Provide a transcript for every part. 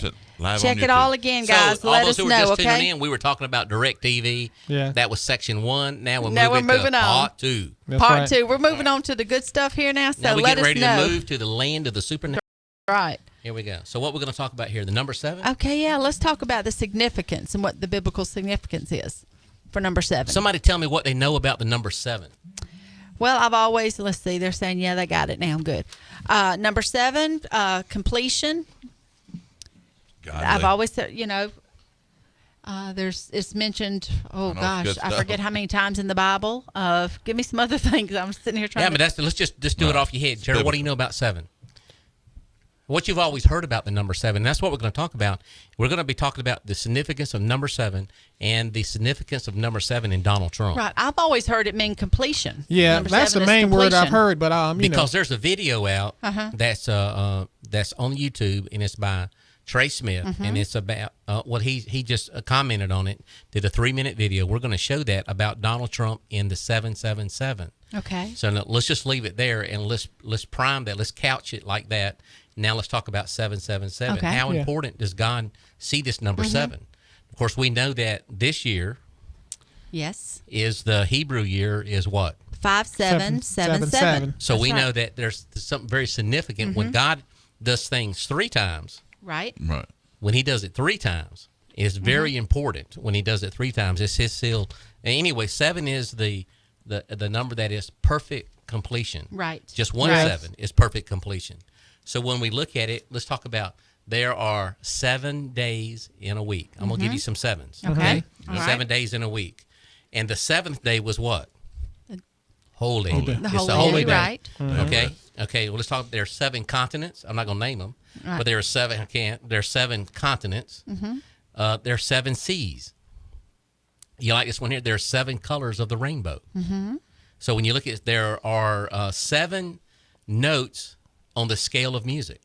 watch it live Check on it YouTube. all again, guys. So, Let all us those who know, were just okay? tuning in, we were talking about DirecTV. Yeah. That was section 1. Now we're Now moving we're moving to on. part 2. That's Part right. 2. We're moving on to the good stuff here now, so Now we're let getting us ready know. to move to the land of the supernatural. Right. Here we go. So what we're going to talk about here, the number 7? Okay, yeah, let's talk about the significance and what the biblical significance is for number 7. Somebody tell me what they know about the number 7. Well, I've always, let's see, they're saying, yeah, they got it now. Good. Number 7, completion. Godly. I've always said, it's mentioned, know it's good I stuff. forget how many times in the Bible. Give me some other things. I'm sitting here trying Yeah, but let's just do it off your head. Jared, what do you know about 7? What you've always heard about the number 7. That's what we're going to talk about. We're going to be talking about the significance of number 7 and the significance of number 7 in Donald Trump. Right. I've always heard it mean completion. Yeah, Number that's 7 the is main word I've completion. heard, but Because there's a video out Uh-huh. that's on YouTube, and it's by Trey Smith, Mm-hmm. and it's about he just commented on it, did a 3-minute video. We're going to show that about Donald Trump in the 777. Okay. So now, let's just leave it there, and let's prime that. Let's couch it like that. Now let's talk about 777. Okay. How Yeah. important does God see this number 7? Of course, we know that this year Yes. is the Hebrew year is what? 5777. So That's we right. know that there's something very significant when God does things 3 times. Right. Right. When he does it 3 times, it's very important. When he does it 3 times, it's his seal. Anyway, 7 is the number that is perfect completion. Right. Just one Yes. 7 is perfect completion. So when we look at it, let's talk about there are 7 days in a week. I'm gonna give you some 7s. Okay. All right. 7 days in a week, and the 7th day was what? Holy. Holy. The It's holy a holy day, day. right. Okay. Okay. Well, let's talk. There are 7 continents. I'm not going to name them, Right. but there are 7. I can't. There are 7 continents. There are 7 seas. You like this one here? There are 7 colors of the rainbow. So when you look at it, there are 7 notes on the scale of music.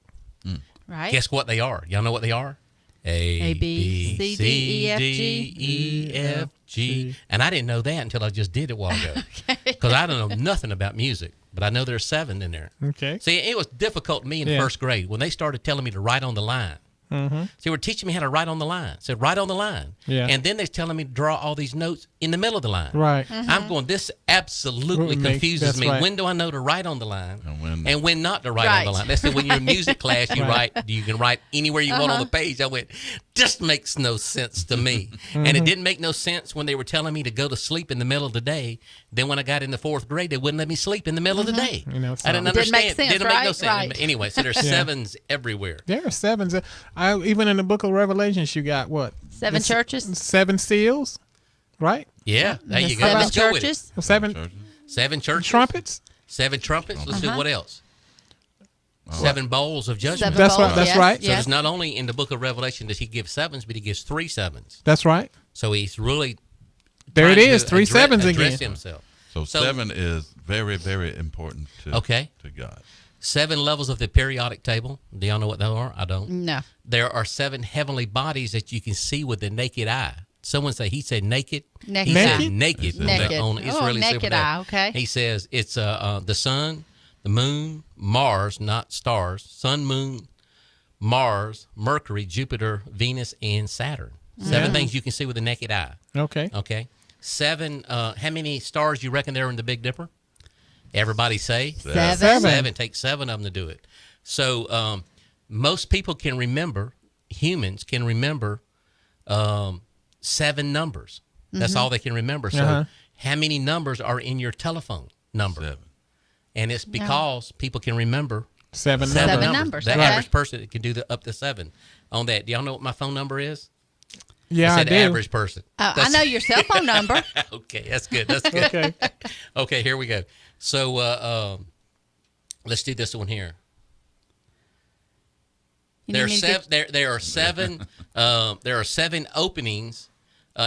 Right. Guess what they are? Y'all know what they are? A, B, C, D, E, F, G. D, E, F, G. And I didn't know that until I just did it a while ago. Because I don't know nothing about music, but I know there's 7 in there. Okay. See, it was difficult to me in Yeah. first grade when they started telling me to write on the line. See, they were teaching me how to write on the line. Said, write on the line. Yeah. And then they're telling me to draw all these notes in the middle of the line. Right. I'm going, this absolutely Would make- confuses that's me. right. When do I know to write on the line And when not to write on the Right. line? They said when you're in music class, you Right. you can write anywhere you want on the page. I went, this makes no sense to me. And it didn't make no sense when they were telling me to go to sleep in the middle of the day. Then when I got in the 4th grade, they wouldn't let me sleep in the middle of the day. You know, I didn't so- It didn't make understand. sense, Didn't make no right? sense. Right. Anyway, so there's Yeah. 7s everywhere. There are 7s. Even in the book of Revelations, you got what? 7 churches. 7 seals, right? Yeah, there The you go. 7 Let's go with it. churches. 7 Churches. 7 churches. trumpets. 7 trumpets. Let's do what else? Oh. 7 bowls of judgment. 7 That's bowls, right, that's yes, right. So yes. it's not only in the book of Revelation does he give 7s, but he gives 3 7s. That's right. So he's really There it trying to is. 3 7s address again. himself. So 7 is very, very important to God. 7 levels of the periodic table. Do y'all know what they are? I don't. No. There are 7 heavenly bodies that you can see with the naked eye. Someone say he said naked. Naked He eye. said naked. Naked. On Oh, Israeli naked Silver eye, Day. okay. He says it's the sun, the moon, Mars, not stars, sun, moon, Mars, Mercury, Jupiter, Venus, and Saturn. 7 things you can see with the naked eye. Okay. Okay. 7. How many stars you reckon there in the Big Dipper? Everybody say 7. 7. Take 7 of them to do it. So most people can remember, humans can remember 7 numbers. That's all they can remember. So how many numbers are in your telephone number? 7. And it's because people can remember 7 Seven numbers. numbers, The okay. average person can do up to 7 on that. Do y'all know what my phone number is? Yeah, I I said do. average person. I know your cell phone number. Okay, that's good. That's good. Okay. Okay, here we go. So let's do this one here. There are need to 7. There are 7. There are 7 openings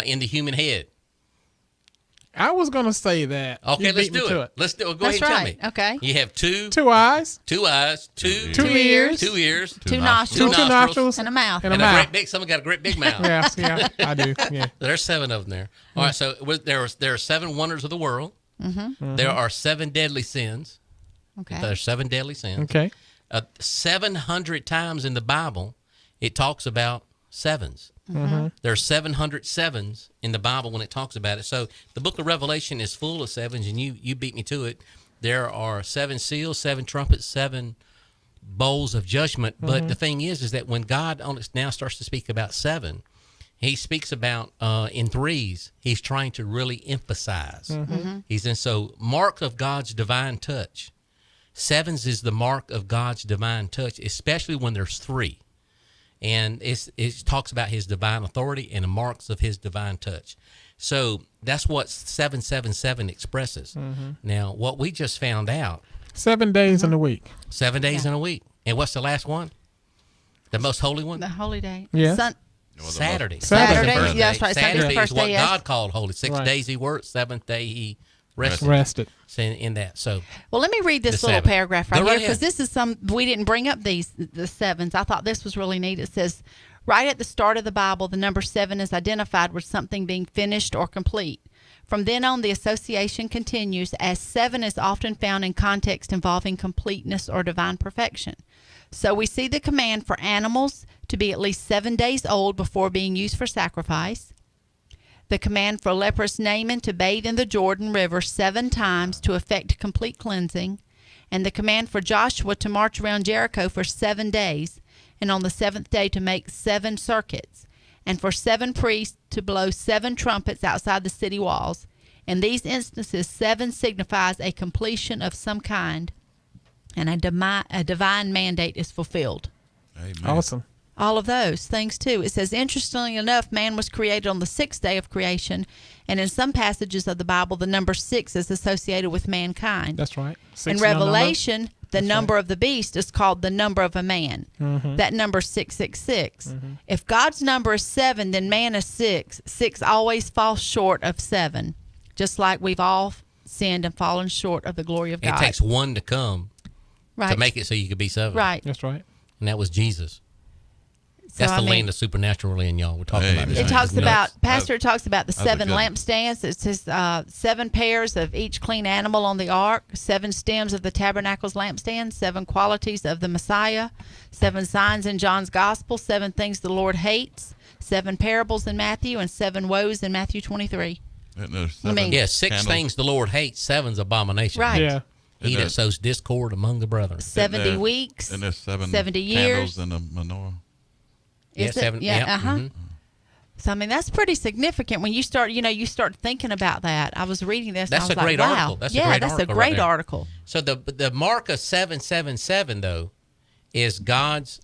in the human head. I was gonna say that. Okay, You let's beat me do to it. Let's do it. Go That's ahead and right. tell me. Okay. You have 2 2 eyes, eyes, 2 2 ears, 2 ears, 2 nostrils. 2 nostrils, And a mouth. and a and a mouth. great big. Someone got a great big mouth. Yeah, I do. Yeah. There's 7 of them there. All right, so there are 7 wonders of the world. There are 7 deadly sins. Okay. There's 7 deadly sins. Okay. 700 times in the Bible, it talks about sevens. There's 700 sevens in the Bible when it talks about it. So the book of Revelation is full of sevens, and you beat me to it. There are 7 seals, 7 trumpets, 7 bowls of judgment. But the thing is that when God now starts to speak about 7, he speaks about in threes. He's trying to really emphasize. He's in so mark of God's divine touch. 7s is the mark of God's divine touch, especially when there's 3. And it talks about his divine authority and the marks of his divine touch. So that's what 777 expresses. Now, what we just found out. 7 days in a week. 7 days in a week. And what's the last one? The most holy one? The holy day. Yeah. Saturday. Saturday. Saturday. Yeah, that's right. Saturday First is what day, yes. God called holy. 6 days he worked, 7th day he rested. So in that. So well, let me read this the little 7. paragraph Go right here right because ahead. this is we didn't bring up the 7s. I thought this was really neat. It says right at the start of the Bible, the number 7 is identified with something being finished or complete. From then on, the association continues as 7 is often found in context involving completeness or divine perfection. So we see the command for animals to be at least 7 days old before being used for sacrifice. The command for leprous Naaman to bathe in the Jordan River 7 times to effect complete cleansing. And the command for Joshua to march around Jericho for 7 days, and on the 7th day to make 7 circuits. And for 7 priests to blow 7 trumpets outside the city walls. In these instances, 7 signifies a completion of some kind, and a divine mandate is fulfilled. Amen. Awesome. All of those things, too. It says, interestingly enough, man was created on the 6th day of creation, and in some passages of the Bible, the number 6 is associated with mankind. That's right. In Revelation, the number of the beast is called the number of a man. That number is 666. If God's number is 7, then man is 6. 6 always falls short of 7, just like we've all sinned and fallen short of the glory of God. It takes 1 to come to make it so you could be 7. Right. That's right. And that was Jesus. So, That's the land of supernatural land, y'all. We're talking about this. It talks Nuts. about, Pastor talks about the 7 good. lampstands. It says 7 pairs of each clean animal on the ark, 7 stems of the tabernacle's lampstand, 7 qualities of the Messiah, 7 signs in John's gospel, 7 things the Lord hates, 7 parables in Matthew, and 7 woes in Matthew 23. And there's I mean- 7 Yeah, 6 candles. things the Lord hates, 7's abomination. Right. Yeah. He that sows discord among the brethren. 70 And weeks, And there's 7 70 candles years. in the menorah. Is it? 7. Yeah, yeah, So, I mean, that's pretty significant when you start, you start thinking about that. I was reading this That's and a I was great like, wow. article. That's a yeah, great that's article a right great there. article. So the mark of 777 though is God's.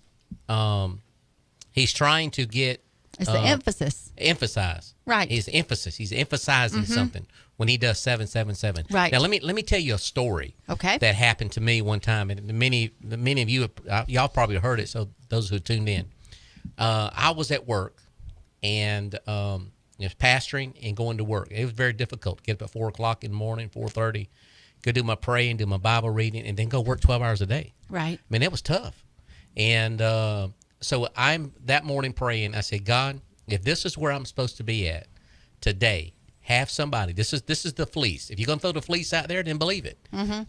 He's trying to get It's the emphasis. emphasize. Right. His emphasis. He's emphasizing something when he does 777. Right. Now let me tell you a story. Okay. That happened to me one time, and many of you y'all probably heard it. So those who tuned in, I was at work, and pastoring and going to work. It was very difficult. Get up at 4 o'clock in the morning, 4:30, go do my praying, do my Bible reading, and then go work 12 hours a day. Right. I mean, it was tough. And so I'm that morning praying. I said, God, if this is where I'm supposed to be at today, have somebody. This is the fleece. If you're going to throw the fleece out there, then believe it.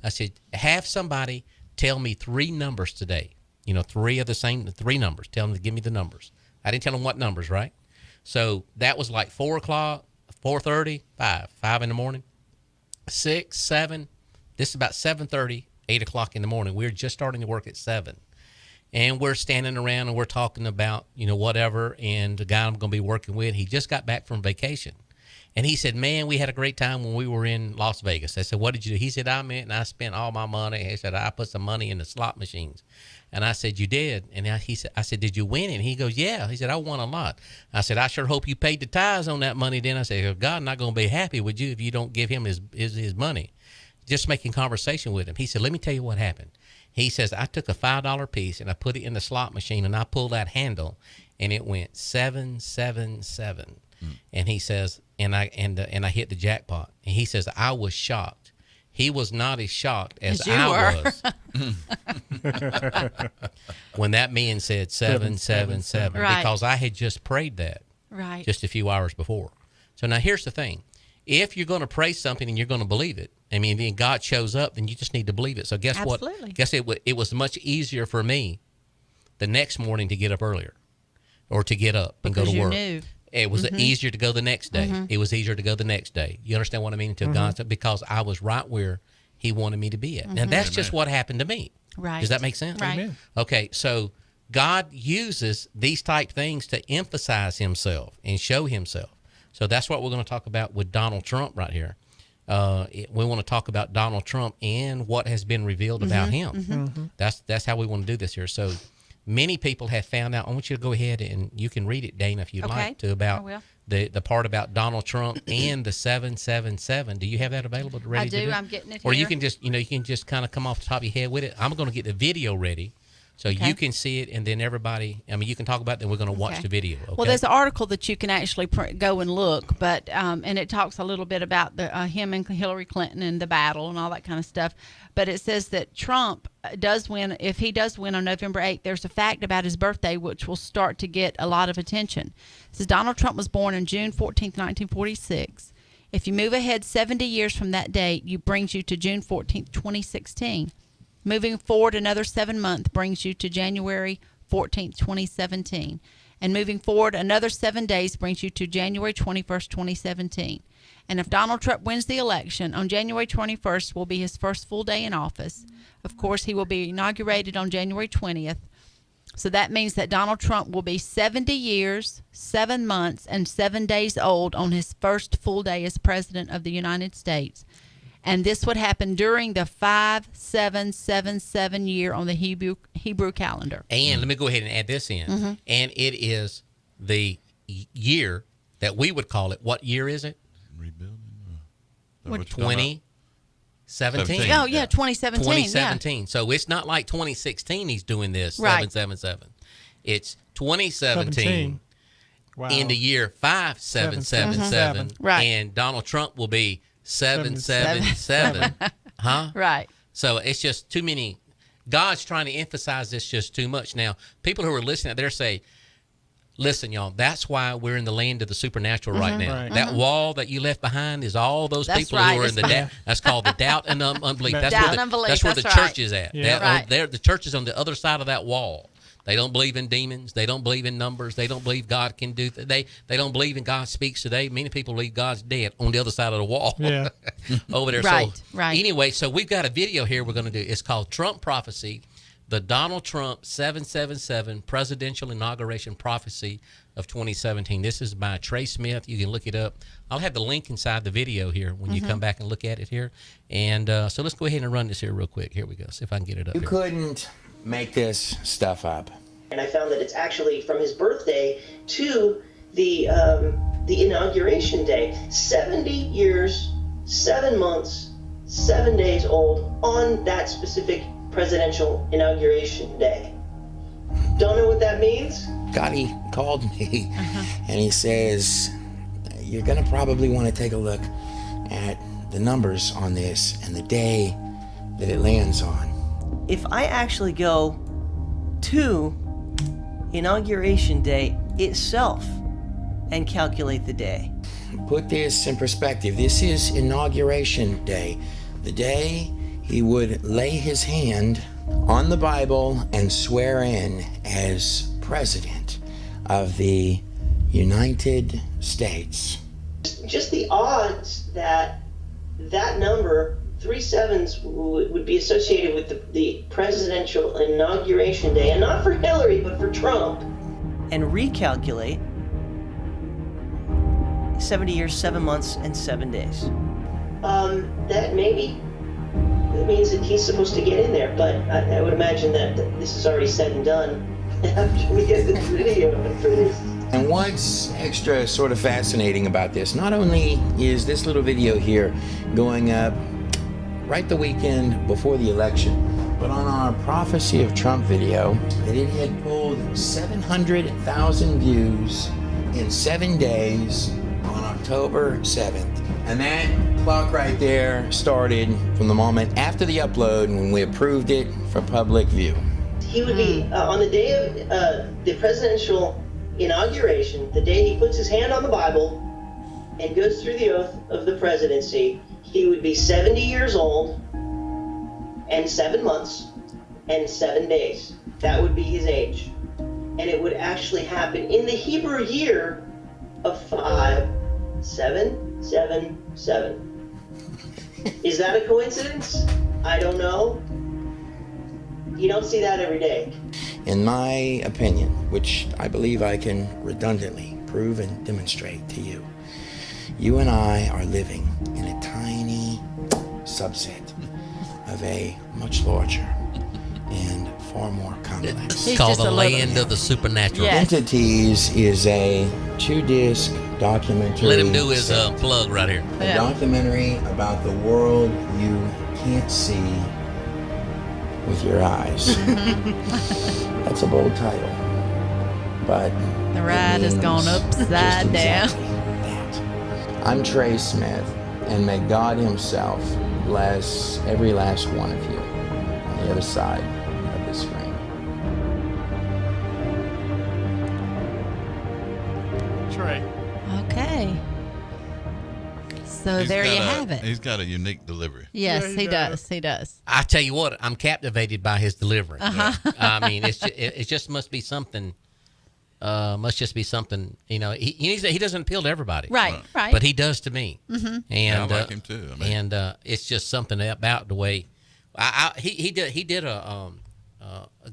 I said, have somebody tell me 3 numbers today. 3 of the same, 3 numbers. Tell them to give me the numbers. I didn't tell them what numbers, right? So that was like 4 o'clock, 4:30, 5 in the morning, 6, 7. This is about 7:30, 8 o'clock in the morning. We're just starting to work at 7. And we're standing around and we're talking about, whatever. And the guy I'm going to be working with, he just got back from vacation. And he said, man, we had a great time when we were in Las Vegas. I said, what did you do? He said, I spent all my money. He said, I put some money in the slot machines. And I said, you did? And I said, did you win? And he goes, yeah. He said, I won a lot. I said, I sure hope you paid the tithes on that money then. I said, God's not going to be happy with you if you don't give him his money. Just making conversation with him. He said, let me tell you what happened. He says, I took a $5 piece and I put it in the slot machine and I pulled that handle and it went 777. And he says, and I hit the jackpot. And he says, I was shocked. He was not as shocked as you I were. was when that man said 777, Right. because I had just prayed that Right. just a few hours before. So now here's the thing. If you're going to pray something and you're going to believe it, I mean, then God shows up, then you just need to believe it. So guess Absolutely. what? Guess it was much easier for me the next morning to get up earlier. or to get up and Because go to you work. knew. It was easier to go the next day. It was easier to go the next day. You understand what I mean? Until God said, because I was right where he wanted me to be at. Now, that's just what happened to me. Right. Does that make sense? Right. Amen. Okay, so God uses these type things to emphasize himself and show himself. So that's what we're going to talk about with Donald Trump right here. We want to talk about Donald Trump and what has been revealed about him. That's how we want to do this here. So many people have found out. I want you to go ahead and you can read it, Dana, if you'd like to, about the part about Donald Trump and the 777. Do you have that available to ready? I do. To do? I'm getting it Or here. you can just kind of come off the top of your head with it. I'm going to get the video ready. So you can see it, and then everybody, you can talk about it, then we're going to watch the video. Okay? Well, there's an article that you can actually go and look, but and it talks a little bit about the him and Hillary Clinton and the battle and all that kind of stuff. But it says that Trump does win. If he does win on November 8th, there's a fact about his birthday which will start to get a lot of attention. It says Donald Trump was born on June 14th, 1946. If you move ahead 70 years from that date, it brings you to June 14th, 2016. Moving forward another 7 months brings you to January 14th, 2017. And moving forward another 7 days brings you to January 21st, 2017. And if Donald Trump wins the election, on January 21st will be his first full day in office. Of course, he will be inaugurated on January 20th. So that means that Donald Trump will be 70 years, 7 months, and 7 days old on his first full day as President of the United States. And this would happen during the 5777 year on the Hebrew calendar. And let me go ahead and add this in. And it is the year that we would call it. What year is it? Rebuilding. 2017. Oh, yeah, 2017. 2017. So it's not like 2016 he's doing this, Right. 777. It's 2017 17. Wow. in the year 5777. Right. And Donald Trump will be 777. Huh? Right. So it's just too many. God's trying to emphasize this just too much. Now, people who are listening out there say, listen, y'all, that's why we're in the land of the supernatural right now. Right. That wall that you left behind is all those That's people right. who are in the that's called the doubt and unbelief. That's Doubt where and unbelief. That's where the That's church right. is at. Yeah. Right. The church is on the other side of that wall. They don't believe in demons. They don't believe in numbers. They don't believe God can do. They don't believe in God speaks today. Many people believe God's dead on the other side of the wall. Yeah. Over there. Right, So right. Anyway, so we've got a video here we're going to do. It's called Trump Prophecy, the Donald Trump 777 Presidential Inauguration Prophecy of 2017. This is by Trey Smith. You can look it up. I'll have the link inside the video here when you come back and look at it here. And so let's go ahead and run this here real quick. Here we go. See if I can get it up You here. couldn't make this stuff up. And I found that it's actually from his birthday to the inauguration day. 70 years, 7 months, 7 days old on that specific presidential inauguration day. Don't know what that means? Gotti called me and he says, you're going to probably want to take a look at the numbers on this and the day that it lands on. If I actually go to inauguration day itself and calculate the day. Put this in perspective. This is Inauguration Day, the day he would lay his hand on the Bible and swear in as President of the United States. Just the odds that that number, 3 sevens, would be associated with the presidential inauguration day, and not for Hillary, but for Trump. And recalculate 70 years, 7 months, and 7 days. That maybe it means that he's supposed to get in there, but I would imagine that this is already said and done after we get this video for this. And what's extra sort of fascinating about this, not only is this little video here going up right the weekend before the election, but on our Prophecy of Trump video, that it had pulled 700,000 views in 7 days on October 7th. And that clock right there started from the moment after the upload when we approved it for public view. He would be on the day of the presidential inauguration, the day he puts his hand on the Bible and goes through the oath of the presidency, he would be 70 years old and 7 months and 7 days. That would be his age. and it would actually happen in the Hebrew year of 5777. Is that a coincidence? I don't know. You don't see that every day. In my opinion, which I believe I can redundantly prove and demonstrate to you, you and I are living in a tiny subset of a much larger and far more complex. He's Called just the a little- land of the supernatural. Yeah. Entities is a 2-disc documentary. Let him do his set. plug right here. A Yeah. documentary about the world you can't see with your eyes. That's a bold title, but The ride it has gone means upside just down. exactly that. I'm Trey Smith, and may God himself bless every last one of you on the other side of the screen. Trey. Okay. So He's there got you a- have it. He's got a unique delivery. Yes, Yeah, he he does. does. He does. I tell you what, I'm captivated by his delivery. I mean, it just must be something. Must just be something. You know, he doesn't appeal to everybody, Right, right. but he does to me. Mm-hmm. Yeah, And I like him too. I mean, and it's just something about the way he did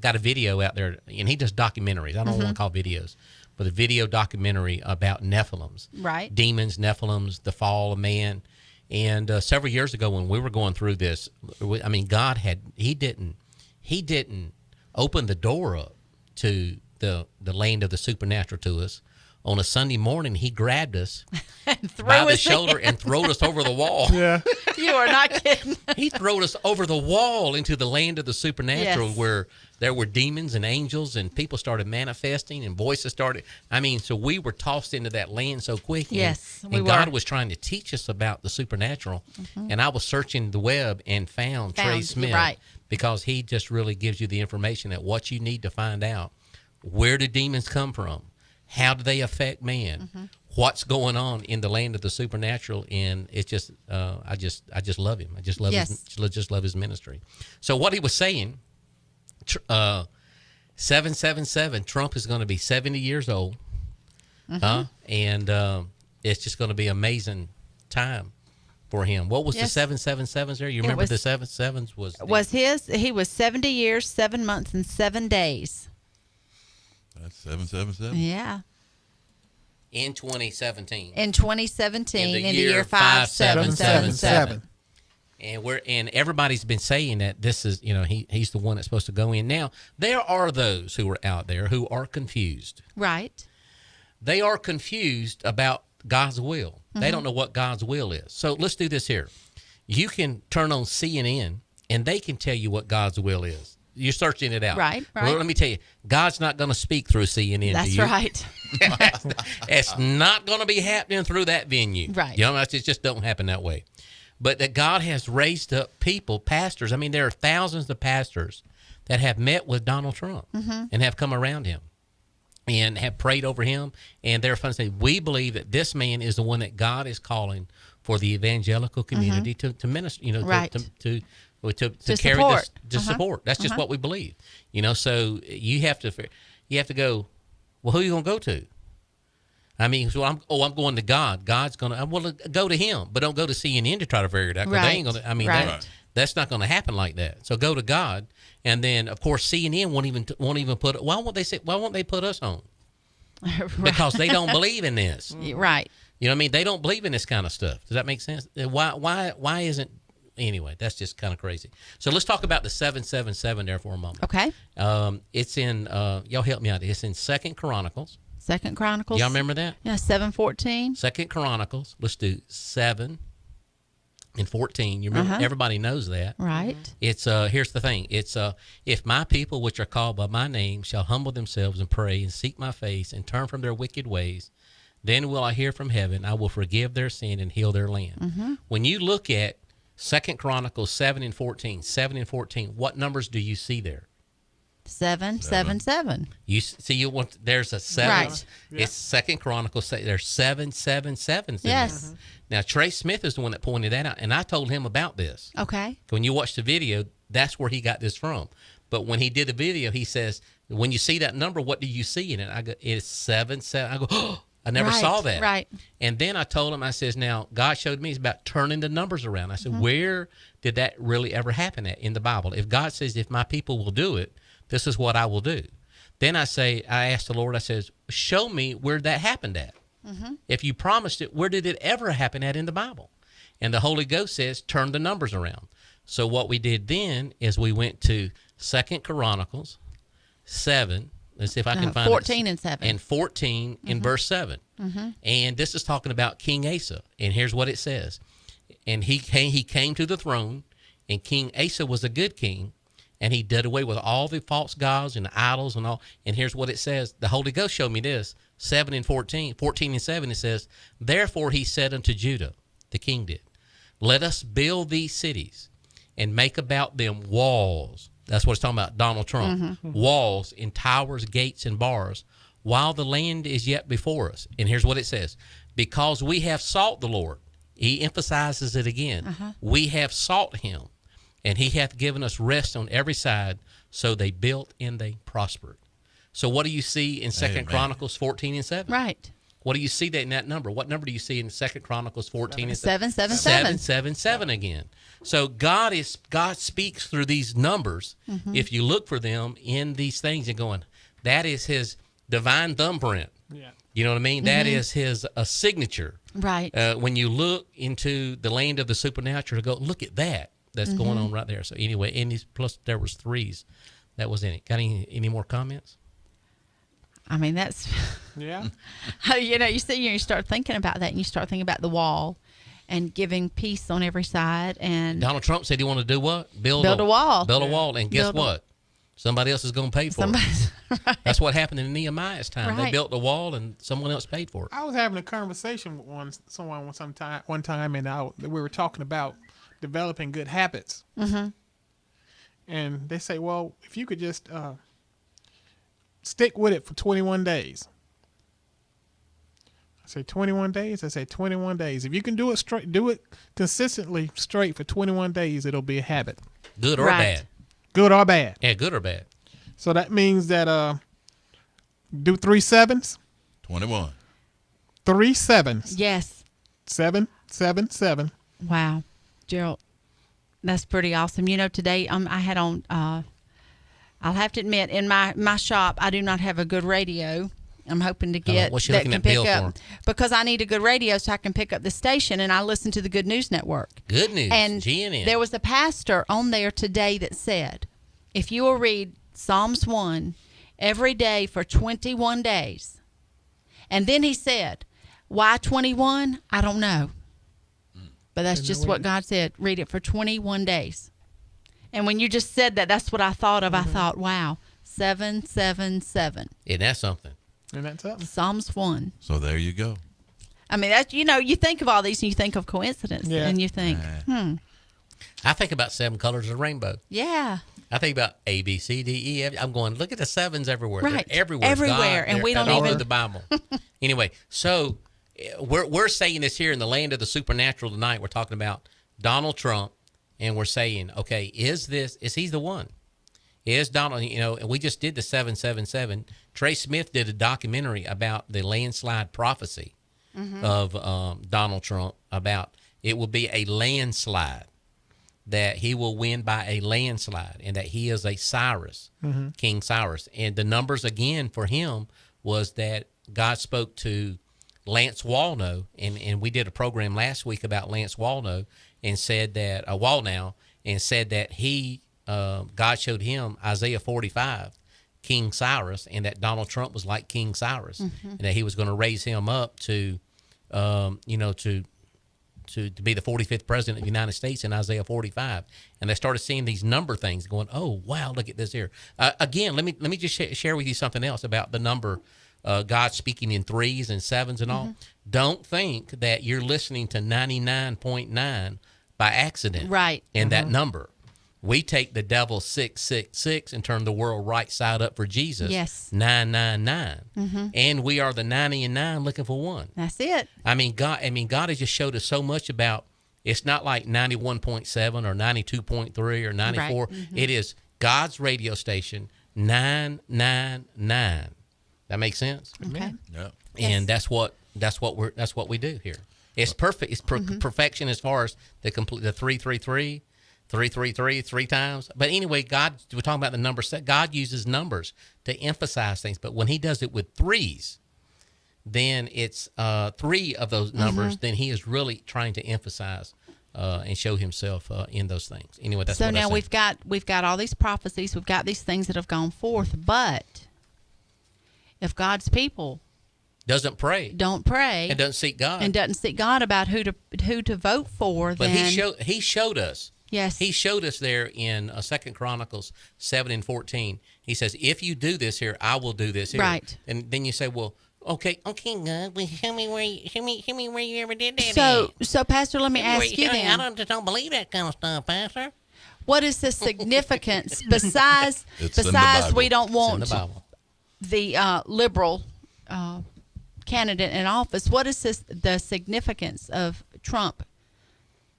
got a video out there, and he does documentaries. I don't want to call videos, but a video documentary about Nephilims, Right. demons, Nephilims, the fall of man. And several years ago, when we were going through this, I mean, God he didn't open the door up to the land of the supernatural to us. On a Sunday morning, he grabbed us And by throw the us shoulder and throwed us over the wall. Yeah. You are not kidding. He throwed us over the wall into the land of the supernatural, Yes. where there were demons and angels, and people started manifesting, and voices started. I mean, so we were tossed into that land so quick. Yes, and, we and God were. was trying to teach us about the supernatural. And I was searching the web and found Trey Smith, right. because he just really gives you the information that what you need to find out. Where do demons come from? How do they affect man? What's going on in the land of the supernatural? And it's just, I just love him. I just love Yes. just love his ministry. So what he was saying, 777, Trump is going to be 70 years old, and it's just going to be amazing time for him. What was Yes. the 777s there? You remember was- the 77s He was 70 years, 7 months, and 7 days. that's 777. Yeah. in 2017. In 2017, In the in the year year 5777. And everybody's been saying that this is, he's the one that's supposed to go in. Now, there are those who are out there who are confused. Right. They are confused about God's will. Mm-hmm. They don't know what God's will is. So let's do this here. You can turn on CNN and they can tell you what God's will is. You're searching it out. Right. Well, let me tell you, God's not going to speak through CNN That's to you. right. It's not going to be happening through that venue. Right. It just don't happen that way. But that God has raised up people, pastors. I mean, there are thousands of pastors that have met with Donald Trump and have come around him and have prayed over him. And they're fun to say, we believe that this man is the one that God is calling for the evangelical community to minister, Right. to To carry support. this, to support. That's just what we believe. So you have to go, well, who are you going to go to? I mean, so I'm going to God. God's going to, go to him, but don't go to CNN to try to figure it out. 'Cause they ain't going to, Right. that's not going to happen like that. So go to God. And then, of course, CNN won't even put, why won't they put us on? Because they don't believe in this. Right. You know what I mean? They don't believe in this kind of stuff. Does that make sense? Why isn't, anyway, that's just kind of crazy. So let's talk about the 777 there for a moment. Okay. It's in, y'all help me out. It's in 2 Chronicles. 2 Chronicles. Y'all remember that? Yeah, 7:14. 2 Chronicles. Let's do 7 and 14. You remember? Everybody knows that. Right. It's here's the thing. It's if my people which are called by my name shall humble themselves and pray and seek my face and turn from their wicked ways, then will I hear from heaven. I will forgive their sin and heal their land. When you look at 2 Chronicles 7 and 14, what numbers do you see there? 777. You see, there's a 7. Right. It's 2 Chronicles. There's 777s in Yes. there. Now, Trey Smith is the one that pointed that out, and I told him about this. Okay. When you watch the video, that's where he got this from. But when he did the video, he says, when you see that number, what do you see in it? I go, it's 7, 7. I go, oh, I never saw that. Right. And then I told him, I says, now, God showed me it's about turning the numbers around. I said, where did that really ever happen at in the Bible? If God says, if my people will do it, this is what I will do. Then I asked the Lord, I says, show me where that happened at. If you promised it, where did it ever happen at in the Bible? And the Holy Ghost says, turn the numbers around. So what we did then is we went to 2 Chronicles 7. Let's see if I can find 14 and 7. And 14 in verse 7. And this is talking about King Asa. And here's what it says. And he came to the throne, and King Asa was a good king, and he did away with all the false gods and the idols and all. And here's what it says. The Holy Ghost showed me this. 7 and 14 and 7, it says, therefore he said unto Judah, the king did, let us build these cities and make about them walls. That's what it's talking about, Donald Trump. Walls and towers, gates and bars, while the land is yet before us. And here's what it says. Because we have sought the Lord. He emphasizes it again. We have sought him, and he hath given us rest on every side. So they built and they prospered. So what do you see in 2 Chronicles 14 and 7? Right. What do you see that in that number? What number do you see in 2 Chronicles 14 and 7, 7, 7. 7 again. So God speaks through these numbers. If you look for them in these things and going, that is his divine thumbprint. Yeah. You know what I mean? That is his signature. Right. When you look into the land of the supernatural, go look at that. That's going on right there. So anyway, and these, plus there was 3s that was in it. Got any more comments? I mean, that's, Yeah. you start thinking about that, and you start thinking about the wall and giving peace on every side. And Donald Trump said he wanted to do what? Build a wall. Build a wall. And guess Build what? Somebody else is going to pay for it. Right. That's what happened in Nehemiah's time. They Right. built a wall and someone else paid for it. I was having a conversation with someone one time, and we were talking about developing good habits. And they say, well, if you could just stick with it for 21 days. I say 21 days. I say 21 days. If you can do it straight, do it consistently straight for 21 days, it'll be a habit. Good or Right. bad? Good or bad. Yeah, good or bad. So that means that do 3 7s. 21. 3 7s. Yes. 7 7 7. Wow. Gerald, that's pretty awesome. Today I had on, I'll have to admit, in my shop, I do not have a good radio. I'm hoping to get what's she that looking can at pick Bill up for? because I need a good radio so I can pick up the station, and I listen to the Good News Network. Good news. And GNN. there was a pastor on there today that said, if you will read Psalms 1 every day for 21 days, and then he said, why 21? I don't know. But that's just what God said. Read it for 21 days. And when you just said that, that's what I thought of. I thought, wow, 777. Isn't that something? And that's up. Psalms 1. So there you go. I mean, that's, you think of all these and you think of coincidence. Yeah. And you think, I think about 7 colors of the rainbow. yeah. I think about A, B, C, D, E, F. I'm going, look at the 7s everywhere. Right. They're everywhere. Everywhere. God, And we don't all even- through the Bible. Anyway, so we're saying this here in the land of the supernatural tonight. We're talking about Donald Trump, and we're saying, okay, is he the one? Is Donald, and we just did the 777. Trey Smith did a documentary about the landslide prophecy of Donald Trump, about it will be a landslide, that he will win by a landslide, and that he is a Cyrus, King Cyrus. And the numbers again for him was that God spoke to Lance Wallnow, and we did a program last week about Lance Wallnow, and said that and said that he God showed him Isaiah 45, King Cyrus, and that Donald Trump was like King Cyrus, and that he was going to raise him up to be the 45th president of the United States in Isaiah 45. And they started seeing these number things going, oh, wow, look at this here. Again, let me just share with you something else about the number, God speaking in 3s and 7s and all. Don't think that you're listening to 99.9 by accident. Right. In that number. We take the devil 666 and turn the world right side up for Jesus. Yes. 999. And we are the 90 and 9 looking for 1. That's it. God has just showed us so much about, it's not like 91.7 or 92.3 or 94. It is God's radio station, 999. That makes sense? Okay. Yeah. And that's what we do here. It's perfect. It's perfection as far as the 333, 333 three times. But anyway, we're talking about the number set. God uses numbers to emphasize things, but when he does it with threes, then it's three of those numbers. Then he is really trying to emphasize and show himself in those things. Anyway, that's so what I now say. we've got all these prophecies. We've got these things that have gone forth. But if God's people don't pray and doesn't seek God doesn't seek God about who to vote for, but then he showed us. Yes. He showed us there in 2 Chronicles 7:14. He says, if you do this here, I will do this here. Right. And then you say, well, okay, God, well, show me where you ever did that. So Pastor, let me ask you then. I don't believe that kind of stuff, Pastor. What is the significance besides It's in the Bible. we don't It's in want the Bible. the liberal candidate in office? What is the significance of Trump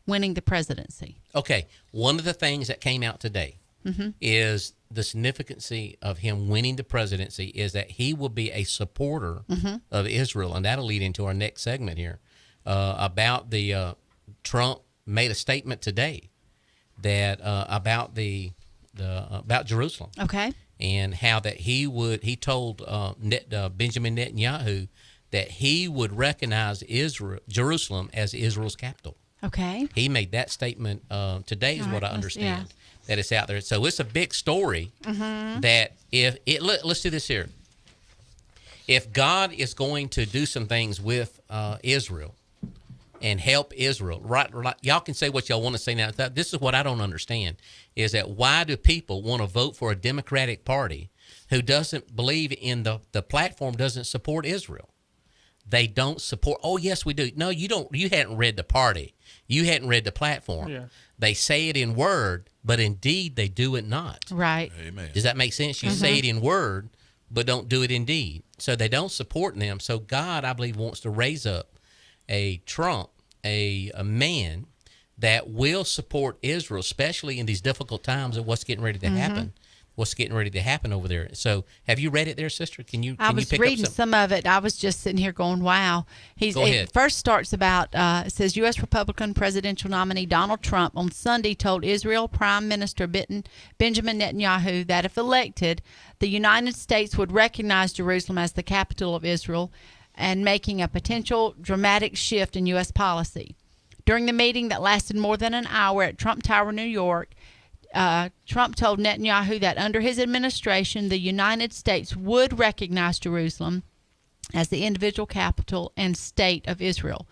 winning the presidency? Okay, one of the things that came out today is the significance of him winning the presidency is that he will be a supporter of Israel, and that'll lead into our next segment here about the Trump made a statement today that about about Jerusalem. Okay. And how that he told Benjamin Netanyahu that he would recognize Jerusalem as Israel's capital. Okay. He made that statement today, is what I understand, that it's out there. So it's a big story that let's do this here. If God is going to do some things with Israel and help Israel, right, y'all can say what y'all want to say now. This is what I don't understand, is that why do people want to vote for a Democratic Party who doesn't believe in the platform, doesn't support Israel? They don't support. Oh, yes, we do. No, you don't. You hadn't read the party. You hadn't read the platform. Yeah. They say it in word, but in deed they do it not. Right. Amen. Does that make sense? You say it in word, but don't do it in deed. So they don't support them. So God, I believe, wants to raise up a Trump, a man that will support Israel, especially in these difficult times of what's getting ready to happen. What's getting ready to happen over there. So have you read it there, sister? Can you I was pick reading up some of it. I was just sitting here going, wow. Go ahead. It first starts about, it says, U.S. Republican presidential nominee Donald Trump on Sunday told Israel Prime Minister Benjamin Netanyahu that if elected, the United States would recognize Jerusalem as the capital of Israel and making a potential dramatic shift in U.S. policy. During the meeting that lasted more than an hour at Trump Tower, New York, Trump told Netanyahu that under his administration, the United States would recognize Jerusalem as the individual capital and state of Israel.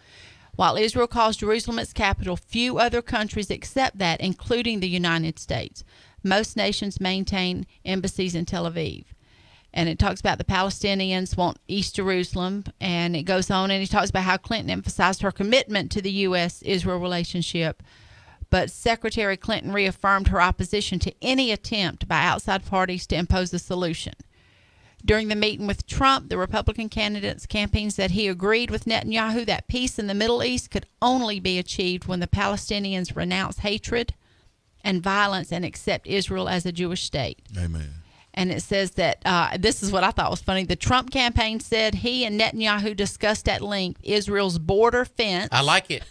While Israel calls Jerusalem its capital, few other countries accept that, including the United States. Most nations maintain embassies in Tel Aviv. And it talks about the Palestinians want East Jerusalem, and it goes on, and he talks about how Clinton emphasized her commitment to the U.S.-Israel relationship. But Secretary Clinton reaffirmed her opposition to any attempt by outside parties to impose a solution. During the meeting with Trump, the Republican candidate's campaign said he agreed with Netanyahu that peace in the Middle East could only be achieved when the Palestinians renounce hatred and violence and accept Israel as a Jewish state. Amen. And it says that, this is what I thought was funny, the Trump campaign said he and Netanyahu discussed at length Israel's border fence. I like it.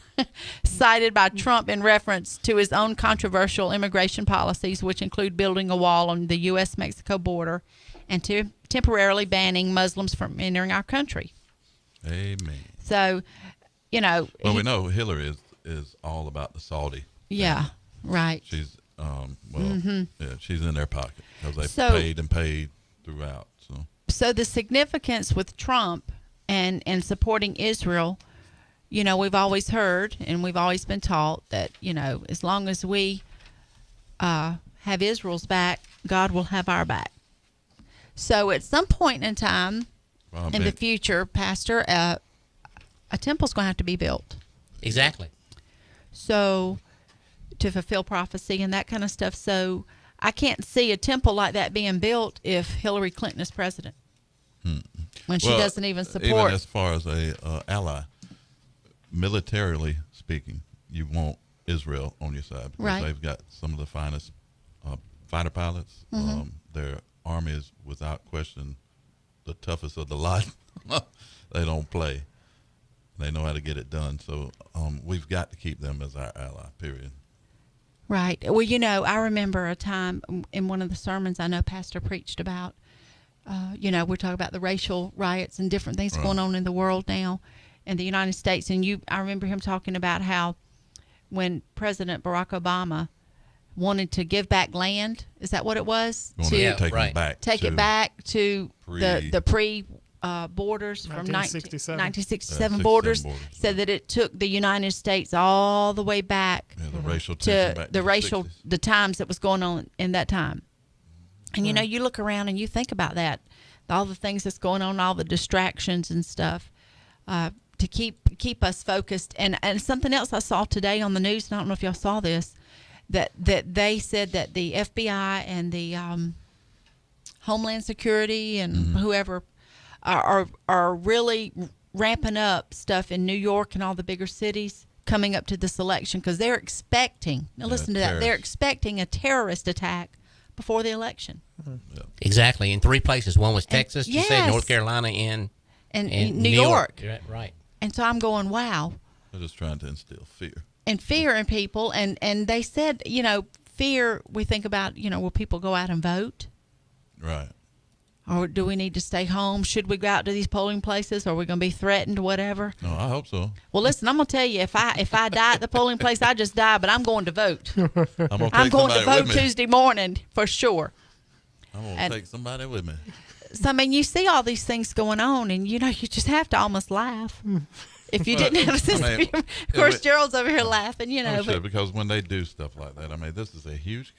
Cited by Trump in reference to his own controversial immigration policies, which include building a wall on the U.S.-Mexico border and temporarily banning Muslims from entering our country. Amen. So, Well, we know Hillary is all about the Saudi. Yeah, right. She's she's in their pocket because they paid throughout. So the significance with Trump and supporting Israel, we've always heard and we've always been taught that, as long as we have Israel's back, God will have our back. So at some point in time in the future, Pastor, a temple's going to have to be built. Exactly. So to fulfill prophecy and that kind of stuff. So I can't see a temple like that being built if Hillary Clinton is president. When she doesn't even support. Even as far as a ally, militarily speaking, you want Israel on your side because they've got some of the finest fighter pilots. Their Army is without question the toughest of the lot. They don't play. They know how to get it done. So we've got to keep them as our ally, period. Right. Well, you know, I remember a time in one of the sermons I know Pastor preached about, you know, we're talking about the racial riots and different things going on in the world now in the United States. And I remember him talking about how when President Barack Obama wanted to give back land, is that what it was? Take it back to the pre borders from 1967 borders, said that it took the United States all the way back to the times that was going on in that time. And you know, you look around and you think about that, all the things that's going on, all the distractions and stuff, to keep us focused. And something else I saw today on the news, and I don't know if y'all saw this, that they said that the FBI and the Homeland Security and whoever are really ramping up stuff in New York and all the bigger cities coming up to this election because they're expecting, now listen to that, they're expecting a terrorist attack before the election. Exactly, in 3 places. One was Texas, you said, North Carolina, and New York. Right. And so I'm going, wow. They're just trying to instill fear. And fear in people. And they said, you know, fear, we think about, you know, will people go out and vote? Right. Or do we need to stay home? Should we go out to these polling places? Are we going to be threatened, whatever? No, I hope so. Well, listen, I'm going to tell you, if I die at the polling place, I just die, but I'm going to vote. I'm going to vote Tuesday morning for sure. I'm going to take somebody with me. So, I mean, you see all these things going on, and, you know, you just have to almost laugh. If you didn't have a sense of humor. Of course, Gerald's over here laughing, you know. Sure, because when they do stuff like that, I mean, this is a huge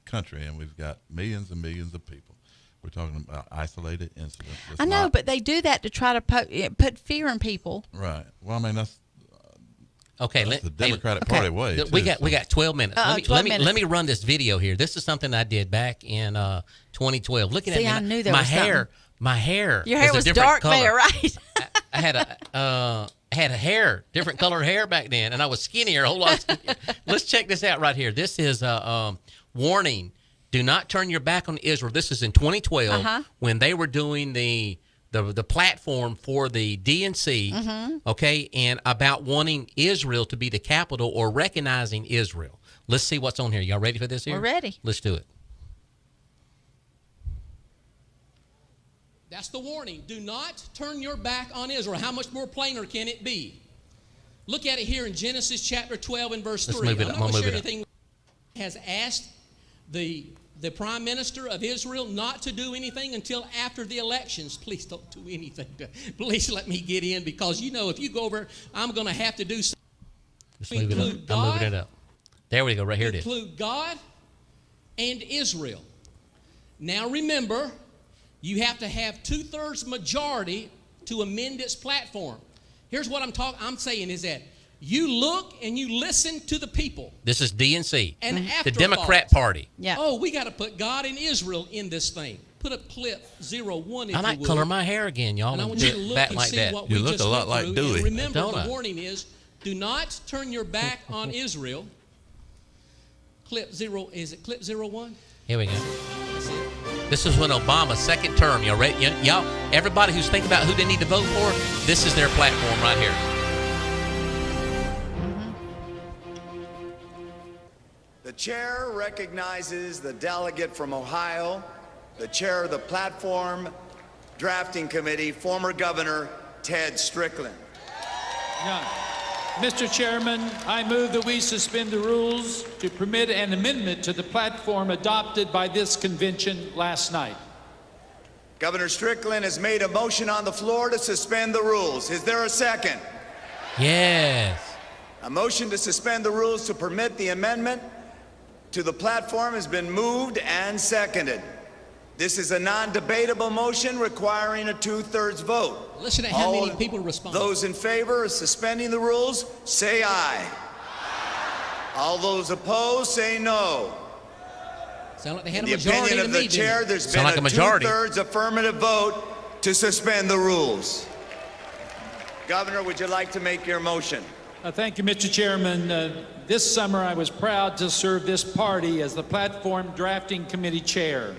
country, and we've got millions and millions of people. We're talking about isolated incidents. I know, but they do that to try to put fear in people. Right. Well, I mean, that's the Democratic Party way. We got 12 minutes. Let me run this video here. This is something I did back in 2012. Looking at me, I knew there was hair. My hair. Your hair was dark there, right? I had a hair, different colored hair back then, and I was skinnier, a whole lot skinnier. Let's check this out right here. This is a warning. Do not turn your back on Israel. This is in 2012 when they were doing the platform for the DNC, okay, and about wanting Israel to be the capital or recognizing Israel. Let's see what's on here. Y'all ready for this here? We're ready. Let's do it. That's the warning. Do not turn your back on Israel. How much more plainer can it be? Look at it here in Genesis chapter 12 and verse 3. Let's move it up. I'm going to move it up. Has asked the prime minister of Israel not to do anything until after the elections. Please don't do anything. Please let me get in, because, you know, if you go over, I'm going to have to do something. Just move it up. I'm moving it up. There we go. Right here it is. Include God and Israel. Now remember, you have to have 2/3 majority to amend its platform. Here's what I'm saying is that you look and you listen to the people. This is DNC, and the Democrat Party. Yeah. Oh, we got to put God and Israel in this thing. Put up clip 01 if I might color my hair again, y'all. And I want you to look and like see that. what You we look just a lot went like through. Dewey. And remember, Don't I? the warning is, do not turn your back on Israel. Clip 0, is it clip 01? Here we go. This is when Obama's second term. Y'all ready? Y'all, everybody who's thinking about who they need to vote for, this is their platform right here. The chair recognizes the delegate from Ohio, the chair of the platform drafting committee, former Governor Ted Strickland. None. Mr. Chairman, I move that we suspend the rules to permit an amendment to the platform adopted by this convention last night. Governor Strickland has made a motion on the floor to suspend the rules. Is there a second? Yes. A motion to suspend the rules to permit the amendment to the platform has been moved and seconded. This is a non-debatable motion requiring a 2/3 vote. Listen to how many people respond. Those in favor of suspending the rules, say aye. All those opposed, say no. Sound like they had In a the majority opinion of the chair, there's been like a a majority. 2/3 affirmative vote to suspend the rules. Governor, would you like to make your motion? Thank you, Mr. Chairman. This summer, I was proud to serve this party as the Platform Drafting Committee Chair.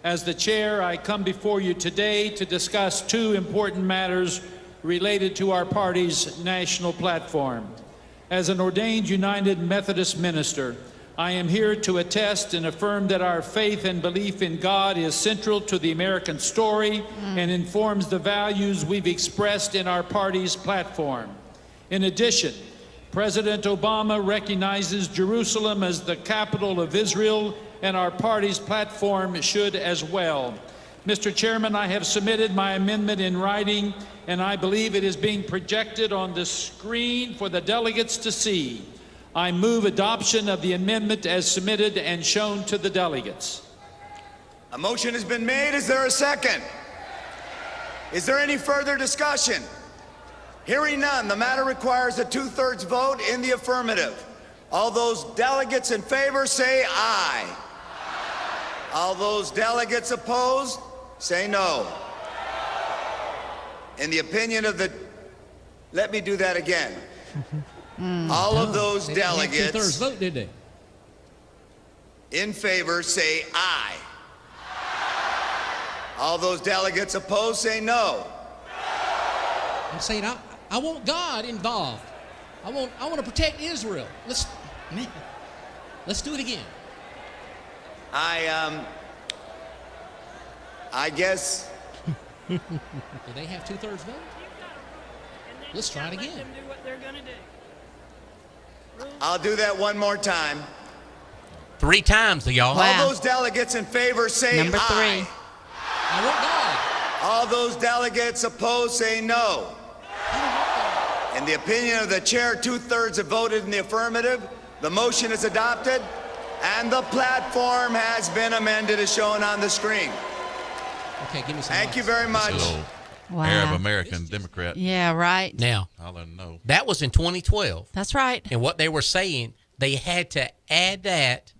As the Chair, I come before you today to discuss two important matters related to our party's national platform. As an ordained United Methodist minister, I am here to attest and affirm that our faith and belief in God is central to the American story and informs the values we've expressed in our party's platform. In addition, President Obama recognizes Jerusalem as the capital of Israel, and our party's platform should as well. Mr. Chairman, I have submitted my amendment in writing, and I believe it is being projected on the screen for the delegates to see. I move adoption of the amendment as submitted and shown to the delegates. A motion has been made. Is there a second? Is there any further discussion? Hearing none, the matter requires a 2/3 vote in the affirmative. All those delegates in favor say aye. All those delegates opposed say no. In the opinion of the... Let me do that again. All of those delegates 2/3 vote, did they? in favor say aye. All those delegates opposed say no. I'm saying I want God involved. I want to protect Israel. Let's do it again. I guess. Do they have 2/3 vote? Let's try it again. I'll do that one more time. 3 times, y'all. Wow. All those delegates in favor say Number 3. aye. I want God. All those delegates opposed say no. In the opinion of the chair, 2/3 have voted in the affirmative. The motion is adopted, and the platform has been amended as shown on the screen. Okay, give me some. Thank you lights. very much. Little Wow. Arab American Democrat. Yeah, right. Now, I'll let them know. that was in 2012. That's right. And what they were saying, they had to add that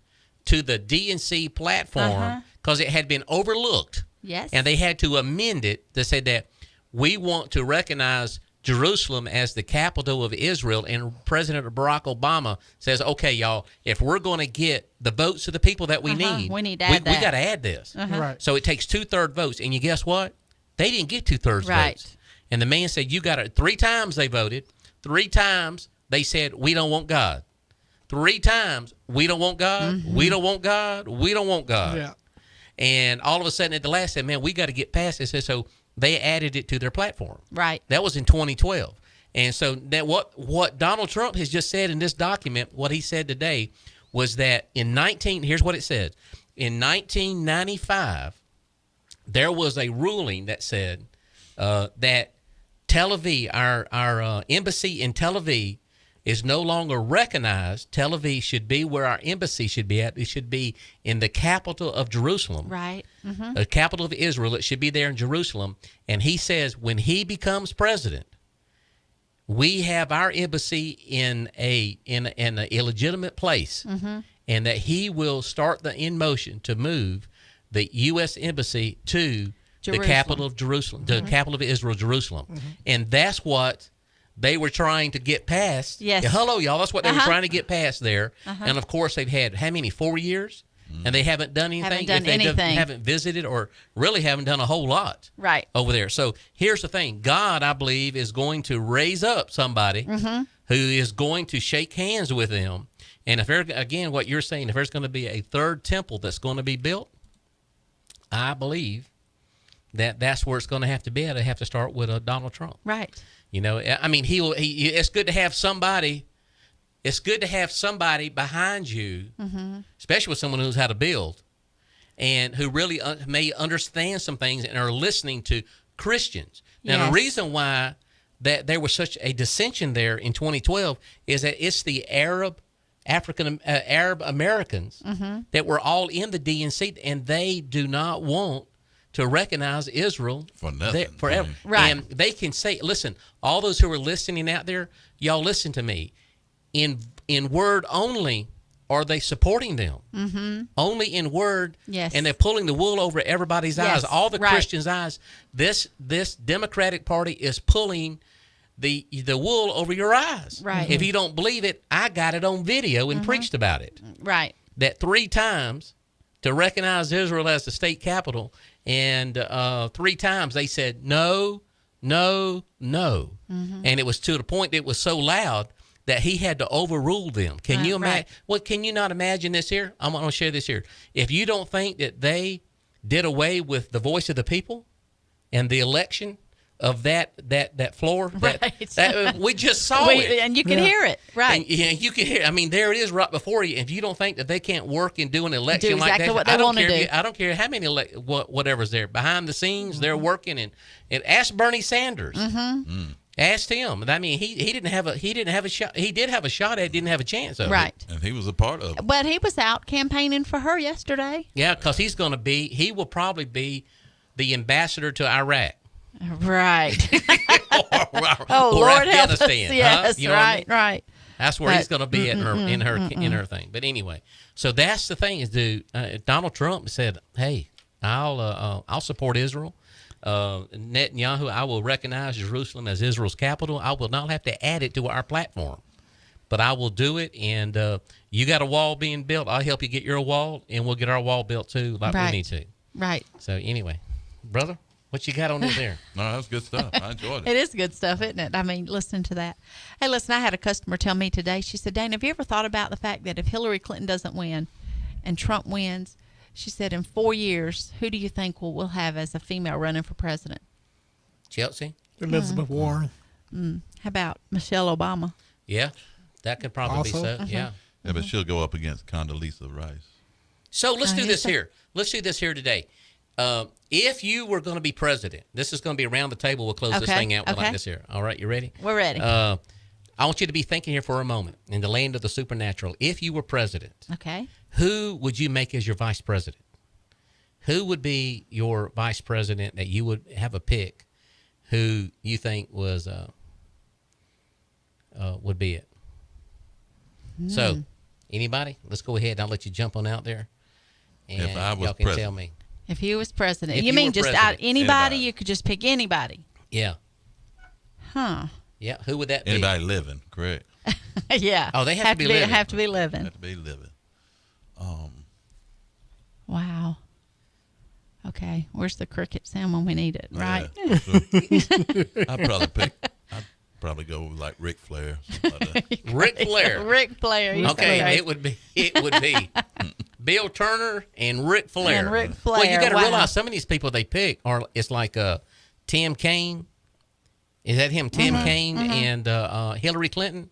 to the DNC platform because it had been overlooked. Yes. And they had to amend it to say that we want to recognize Jerusalem as the capital of Israel. And President Barack Obama says, okay, y'all, if we're going to get the votes of the people that we need, we need to add we that. got to add this. Right. So it takes 2/3 votes. And you guess what? They didn't get 2/3 Right. votes. And the man said, you got it. 3 times they voted. 3 times they said, we don't want God. 3 times, we don't want God. We don't want God. We don't want God. Yeah. And all of a sudden at the last said, man, we got to get past this. So they added it to their platform. Right. That was in 2012. And so that what Donald Trump has just said in this document, what he said today was that here's what it said. In 1995, there was a ruling that said that Tel Aviv, our embassy in Tel Aviv, is no longer recognized. Tel Aviv should be where our embassy should be at. It should be in the capital of Jerusalem. Right. The capital of Israel. It should be there in Jerusalem. And he says when he becomes president, we have our embassy in an illegitimate place, and that he will start in motion to move the U.S. embassy to the capital of Jerusalem, the capital of Israel, Jerusalem. And that's what they were trying to get past. Yes. Yeah, hello, y'all. That's what they were trying to get past there. And, of course, they've had, how many, 4 years? And they haven't done anything. Haven't done anything. Haven't visited or really haven't done a whole lot Right. over there. So here's the thing. God, I believe, is going to raise up somebody who is going to shake hands with them. And if there, again, what you're saying, if there's going to be a third temple that's going to be built, I believe that's where it's going to have to be. They have to start with Donald Trump. Right. You know, I mean, it's good to have somebody. It's good to have somebody behind you, especially with someone who knows how to build and who really may understand some things and are listening to Christians. Now, the reason why that there was such a dissension there in 2012 is that it's the Arab Americans that were all in the DNC, and they do not want to recognize Israel for nothing forever. Right. And they can say, listen, all those who are listening out there, y'all listen to me. In word only are they supporting them. Only in word. Yes. And they're pulling the wool over everybody's eyes, all the Christians' eyes. This Democratic Party is pulling the wool over your eyes. Right. If you don't believe it, I got it on video and preached about it. Right. That 3 times to recognize Israel as the state capital, and 3 times they said no, no, no. And it was to the point that it was so loud that he had to overrule them. Can you imagine? Right. Well, can you not imagine this here? I'm going to share this here. If you don't think that they did away with the voice of the people and the election of that floor, that we just saw it, and you can hear it, right? And, you can hear. I mean, there it is right before you. If you don't think that they can't work and do an election Do exactly like that, what they want to do. I don't care how many whatever's there behind the scenes. They're working and ask Bernie Sanders. Asked him. I mean, he didn't have a shot. He did have a shot at it, didn't have a chance of Right. it. And he was a part of it. But he was out campaigning for her yesterday. Yeah, because he will probably be the ambassador to Iraq. Right. or Lord help us. Afghanistan. Yes, You know what I mean? right. That's where But- he's going to be at in her thing. But anyway, so that's the thing is, Donald Trump said, "Hey, I'll support Israel. Netanyahu, I will recognize Jerusalem as Israel's capital. I will not have to add it to our platform, but I will do it. And you got a wall being built. I'll help you get your wall, and we'll get our wall built too, like Right. we need to. Right. So anyway, brother, what you got on it there? No, that's good stuff. I enjoyed it. It is good stuff, isn't it? I mean, listen to that. Hey, listen, I had a customer tell me today, she said, Dana, have you ever thought about the fact that if Hillary Clinton doesn't win and Trump wins, she said, in 4 years, who do you think we'll have as a female running for president? Chelsea? Elizabeth Warren. How about Michelle Obama? Yeah, that could probably be Also? so. Yeah. Yeah, but she'll go up against Condoleezza Rice. So let's do yes, this sir. here. Let's do this here today. If you were going to be president, this is going to be around the table. We'll close this Okay, thing out okay. like this here. All right, you ready? We're ready. I want you to be thinking here for a moment. In the land of the supernatural, if you were president, Okay. who would you make as your vice president? Who would be your vice president that you would have a pick who you think was would be it? So, anybody? Let's go ahead. I'll let you jump on out there. And If I was y'all can tell president. me. If he was president. If You you mean were just president. out anybody? Anybody. You could just pick anybody. Yeah. Huh. Yeah. Who would that be? Anybody living, correct? Yeah. Oh, they have to be living. Have to be living. Have to be living. Wow. Okay. Where's the cricket sound when we need it? Right. Yeah, sure. I'd probably go like Ric Flair. something like that. Ric Flair. Ric Flair. he's Okay, great. it would be Bill Turner and Ric Flair. And Ric Well, you Flair, got to wow. realize some of these people they pick are it's like Tim Kaine. Is that him? Tim Kaine and Hillary Clinton.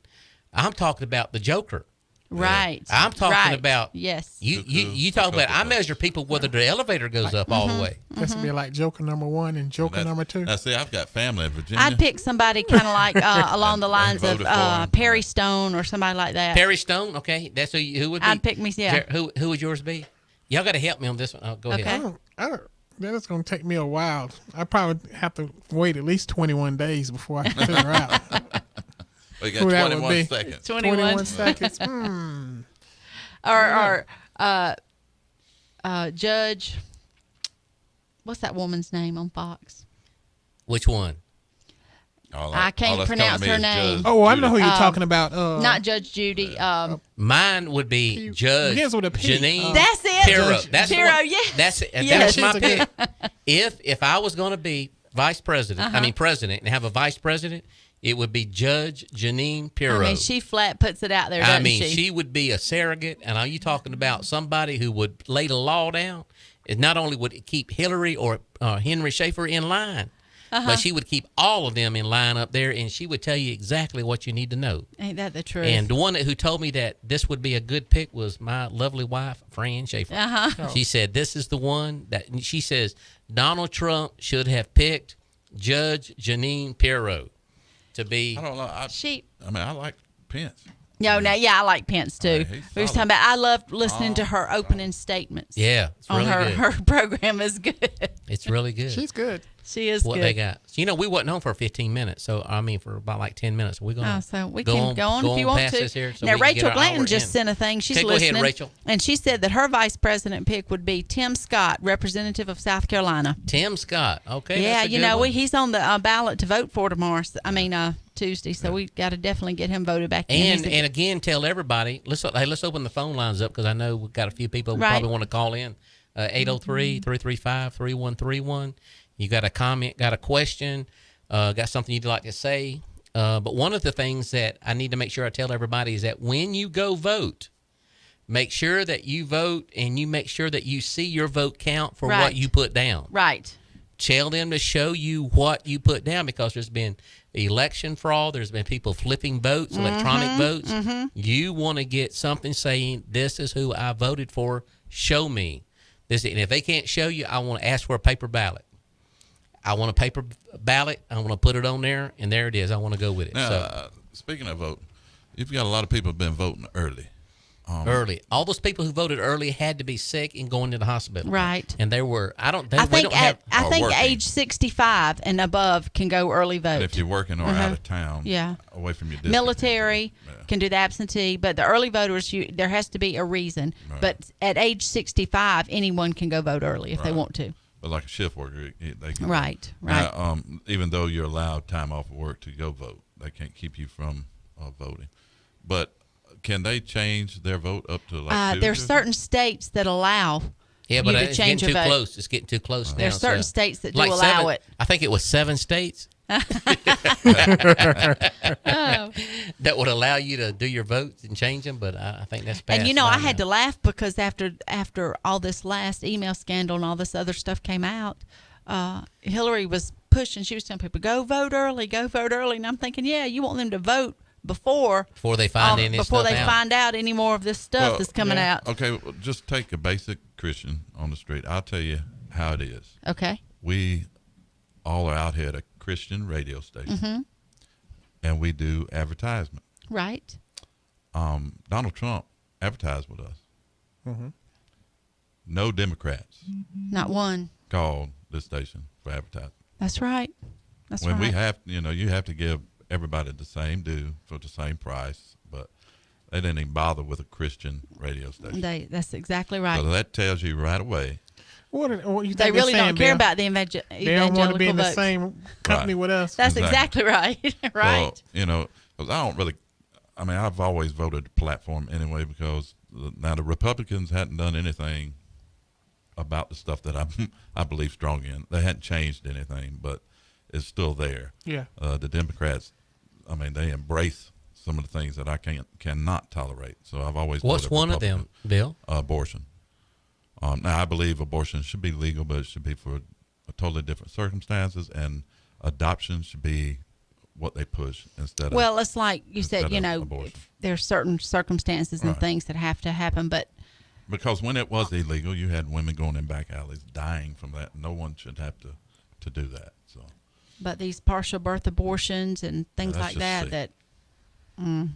I'm talking about the Joker. Right. I'm talking right. about Yes. You talk about. I measure people whether the elevator goes up all the way. That's to be like Joker number 1 and Joker number 2. Now, see, I've got family in Virginia. I'd pick somebody kind of like along the lines of voted for him. Perry Stone or somebody like that. Perry Stone. Okay, that's who would be. I'd pick me. Yeah. Who would yours be? Y'all got to help me on this one. Go Okay. ahead. I don't. That's going to take me a while. I probably have to wait at least 21 days before I can figure out. We who got that would 21 be. seconds. 21. seconds. Or Judge. What's that woman's name on Fox? Which one? I can't pronounce her name. Oh, I know who you're talking about. Not Judge Judy. Mine would be Judge begins with a P. Janine. That's it. Pirro. That's Pirro, what- yes. That's it. Yes. That's my She's a pick. If I was going to be vice president, I mean president, and have a vice president, it would be Judge Janine Pirro. I mean, she flat puts it out there, I doesn't mean, she? she would be a surrogate. And are you talking about somebody who would lay the law down? It not only would it keep Hillary or Henry Schaefer in line, but she would keep all of them in line up there, and she would tell you exactly what you need to know. Ain't that the truth? And the one who told me that this would be a good pick was my lovely wife, Fran Schaefer. She said, this is the one that she says Donald Trump should have picked Judge Janine Pirro to be. I don't know. I like Pence. No, I like Pence too. He's We was solid. talking about. I loved listening to her opening statements. Yeah, it's on really her good. her program is good. It's really good. She's good. She is what good. they got. So, we wasn't on for 15 minutes. So, for about like 10 minutes. We're going so we can go on if you want to. Here so now, Rachel Glanton just sent a thing. She's listening. Go ahead, Rachel. And she said that her vice president pick would be Tim Scott, representative of South Carolina. Tim Scott. Okay. Yeah, he's on the ballot to vote for tomorrow. Tuesday. So we got to definitely get him voted back in. And again, tell everybody, let's open the phone lines up because I know we've got a few people who probably want to call in. 803-335-3131. You got a comment, got a question, got something you'd like to say. But one of the things that I need to make sure I tell everybody is that when you go vote, make sure that you vote and you make sure that you see your vote count for what you put down. Right. Tell them to show you what you put down because there's been election fraud. There's been people flipping votes, electronic votes. You want to get something saying, this is who I voted for. Show me. And if they can't show you, I want to ask for a paper ballot. I want a paper ballot. I want to put it on there, and there it is. I want to go with it. Now, speaking of vote, you've got a lot of people who've been voting early. Early. All those people who voted early had to be sick and going to the hospital. Right. And there were, I think age 65 and above can go early vote. And if you're working or out of town, away from your district. Military can do the absentee, but the early voters, there has to be a reason. Right. But at age 65, anyone can go vote early if they want to. But like a shift worker, they can. Right. Now, even though you're allowed time off of work to go vote, they can't keep you from voting. But can they change their vote up to like there's certain states that allow you to change your vote. Close. It's getting too close now. There's certain states that do allow it. I think it was 7 states that would allow you to do your votes and change them, but I think that's bad. And I had to laugh because after all this last email scandal and all this other stuff came out, Hillary was pushing. She was telling people, go vote early, and I'm thinking, you want them to vote before they find find out any more of this stuff that's coming out. Okay, well, just take a basic Christian on the street. I'll tell you how it is. Okay. We all are out here at a Christian radio station, and we do advertisement. Right. Donald Trump advertised with us. No Democrats. Not one. Called this station for advertising. That's right. When we have, you have to give everybody the same due for the same price, but they didn't even bother with a Christian radio station. That's exactly right. So that tells you right away. What you think they really saying, don't care Bill? about the They don't want to be in the same company with us. That's exactly right. Right. So, because I've always voted the platform anyway because now the Republicans hadn't done anything about the stuff that I believe strong in. They hadn't changed anything, but it's still there. Yeah. The Democrats, they embrace some of the things that I cannot tolerate. So I've always. What's one of them, Bill? Abortion. Now I believe abortion should be legal, but it should be for totally different circumstances, and adoption should be what they push instead of. Well, it's like you said, there's certain circumstances and things that have to happen, but. Because when it was illegal, you had women going in back alleys dying from that. No one should have to do that. So. But these partial birth abortions and things like that, I don't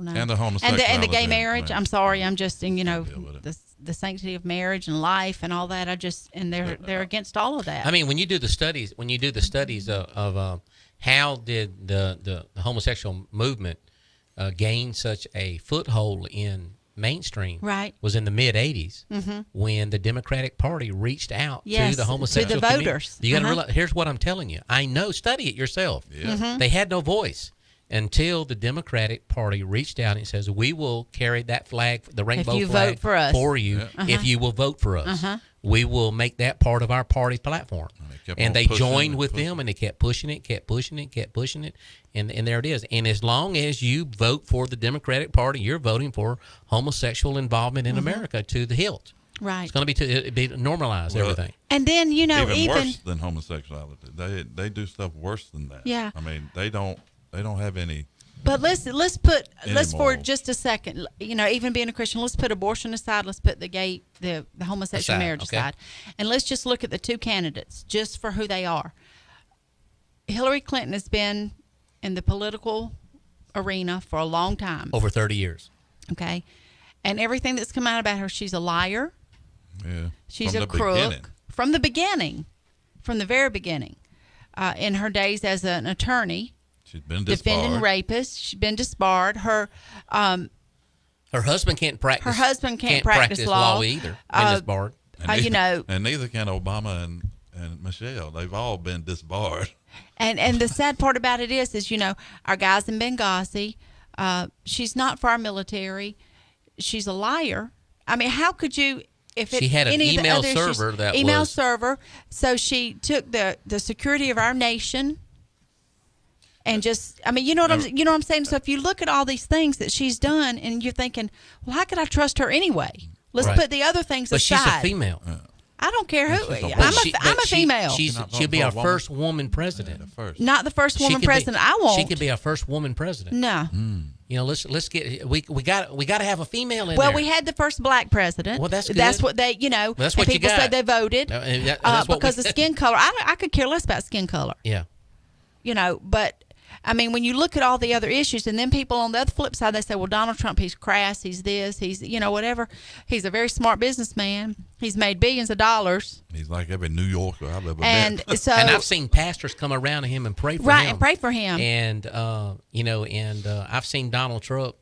know. And the homosexuality. And the gay marriage. I'm sorry. I'm just, the sanctity of marriage and life and all that. They're against all of that. When you do the studies, of how did the homosexual movement gain such a foothold in mainstream was in the mid 80s when the Democratic Party reached out to the homosexual to the voters. You got to realize, here's what I'm telling you. I know, study it yourself. Yeah. They had no voice until the Democratic Party reached out and says, we will carry that flag, the rainbow flag, for you if you will vote for us. We will make that part of our party platform. And they joined with them, and they kept pushing it, and there it is. And as long as you vote for the Democratic Party, you're voting for homosexual involvement in America to the hilt. Right. It's going to be normalized, everything. And then, even worse than homosexuality. They do stuff worse than that. Yeah. They don't have any. But let's for just a second, even being a Christian, let's put abortion aside. Let's put the homosexual marriage aside. And let's just look at the two candidates just for who they are. Hillary Clinton has been in the political arena for a long time. Over 30 years. Okay. And everything that's come out about her, she's a liar. Yeah. She's a crook. From the beginning. From the very beginning. in her days as an attorney. She's been defending disbarred. rapists. She's been disbarred. Her husband can't practice. Her husband can't practice law either. Been disbarred. And neither can Obama and Michelle. They've all been disbarred. And the sad part about it is our guys in Benghazi. She's not for our military. She's a liar. I mean, how could you? She had an email server server. So she took the security of our nation. And just, I mean, you know what I'm saying? So if you look at all these things that she's done and you're thinking, well, how could I trust her anyway? Let's put the other things aside. But she's a female. I don't care who. I'm a female. She'll be our first woman president. Not the first woman president. I won't. She could be our first woman president. No. Let's get we got to have a female in there. Well, we had the first black president. Well, that's good. That's what they that's what people you got. said they voted because of skin color. I could care less about skin color. Yeah. But I mean, when you look at all the other issues, and then people on the other flip side, they say, well, Donald Trump, he's crass, he's this, he's, whatever. He's a very smart businessman. He's made billions of dollars. He's like every New Yorker I've ever met. And I've seen pastors come around to him and pray for him. Right, and pray for him. And, I've seen Donald Trump,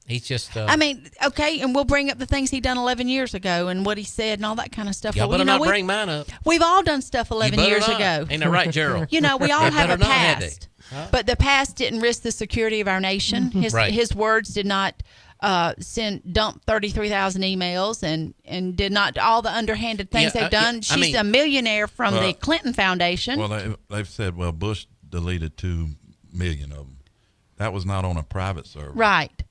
he's just... I mean, okay, and we'll bring up the things he done 11 years ago and what he said and all that kind of stuff. Y'all better not bring mine up. We've all done stuff 11 years ago. Ain't that right, Gerald? We all have a past. But the past didn't risk the security of our nation. His words did not dump 33,000 emails and did not all the underhanded things they've done. She's a millionaire from the Clinton Foundation. Well, they've said, Bush deleted 2 million of them. That was not on a private server. Right.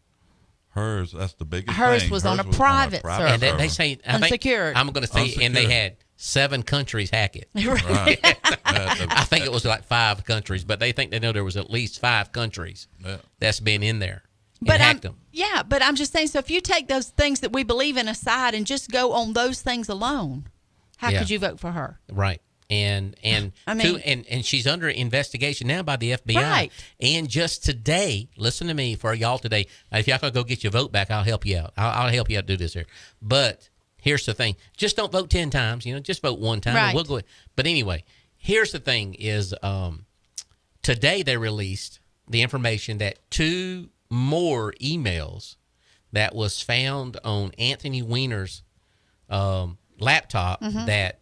Hers, that's the biggest Hers thing. Was on a private server. And they say, unsecured. I'm going to say, and they had 7 countries hack it. Right. I think it was like 5 countries, but they think they know there was at least 5 countries that's been in there and hacked them. Yeah, but I'm just saying, so if you take those things that we believe in aside and just go on those things alone, how could you vote for her? Right. And she's under investigation now by the FBI. Right. And just today, listen to me for y'all today. If y'all can go get your vote back, I'll help you out. I'll help you out do this here. But here's the thing: just don't vote 10 times. Just vote 1 time. Right. We'll go. But anyway, here's the thing: is today they released the information that 2 more emails that was found on Anthony Weiner's laptop that.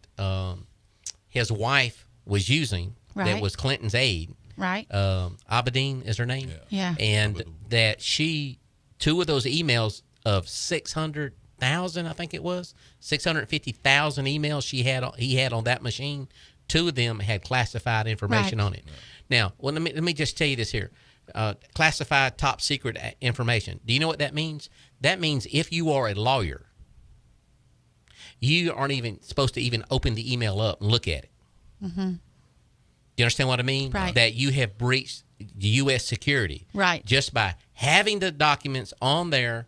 His wife was using that was Clinton's aide. Right. Abedin is her name. Yeah. And that 2 of those emails of 600,000, I think it was, 650,000 emails he had on that machine, 2 of them had classified information on it. Right. Now, let me just tell you this here. Classified top secret information. Do you know what that means? That means if you are a lawyer, you aren't even supposed to even open the email up and look at it. Mm-hmm. Do you understand what I mean? Right. That you have breached U.S. security. Right. Just by having the documents on there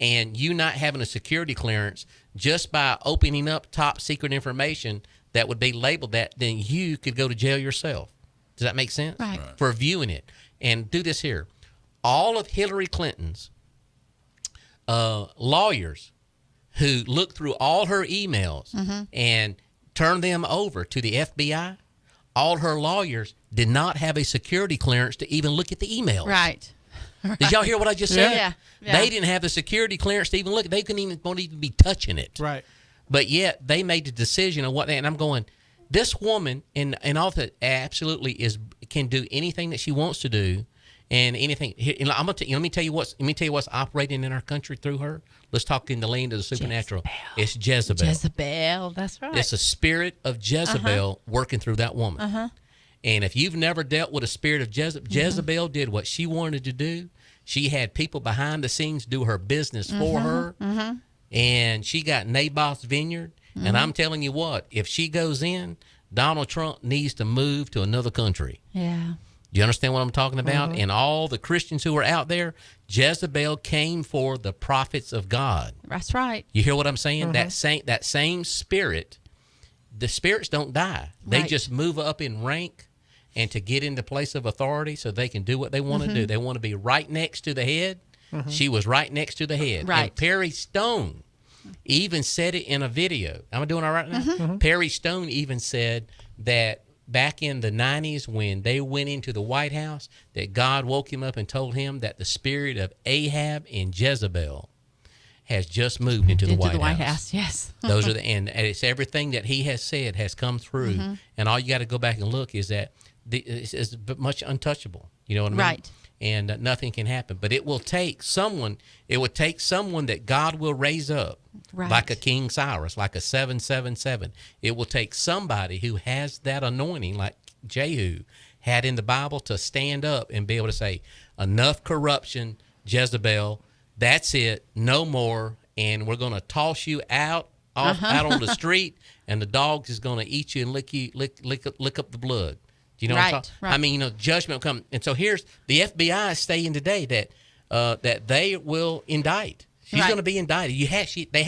and you not having a security clearance, just by opening up top secret information that would be labeled that, then you could go to jail yourself. Does that make sense? Right. For viewing it. And do this here. All of Hillary Clinton's lawyers who looked through all her emails and turned them over to the FBI, all her lawyers did not have a security clearance to even look at the emails. Right. Did y'all hear what I just said? Yeah. They didn't have the security clearance to even look. They won't even be touching it. Right. But yet they made the decision on what they, and I'm going, this woman and all that absolutely can do anything that she wants to do. And anything, let me tell you what's operating in our country through her. Let's talk in the land of the supernatural. It's Jezebel. Jezebel, that's right. It's a spirit of Jezebel working through that woman. And if you've never dealt with a spirit of Jezebel, Jezebel did what she wanted to do. She had people behind the scenes do her business for her. And she got Naboth's vineyard. And I'm telling you what, if she goes in, Donald Trump needs to move to another country. Yeah. Do you understand what I'm talking about? And all the Christians who are out there, Jezebel came for the prophets of God. That's right. You hear what I'm saying? That same spirit, the spirits don't die. They just move up in rank and to get into place of authority so they can do what they want to do. They want to be right next to the head. She was right next to the head. Right. And Perry Stone even said it in a video. Am I doing all right now? Perry Stone even said that back in the 90s when they went into the White House, that God woke him up and told him that the spirit of Ahab and Jezebel has just moved into the White House. Yes. Those are and it's everything that he has said has come through. And all you got to go back and look is that it's much untouchable. You know what I mean? Right. And nothing can happen. But it will take someone. It would take someone that God will raise up, Right. like a King Cyrus, like a 777. It will take somebody who has that anointing, like Jehu had in the Bible, to stand up and be able to say, enough corruption, Jezebel. That's it, no more, and we're going to toss you out on the street, and the dogs is going to eat you and lick up the blood. Do you know what I'm talking? Right. I mean, judgment will come. And so here's the FBI is saying today that they will indict. She's going to be indicted. They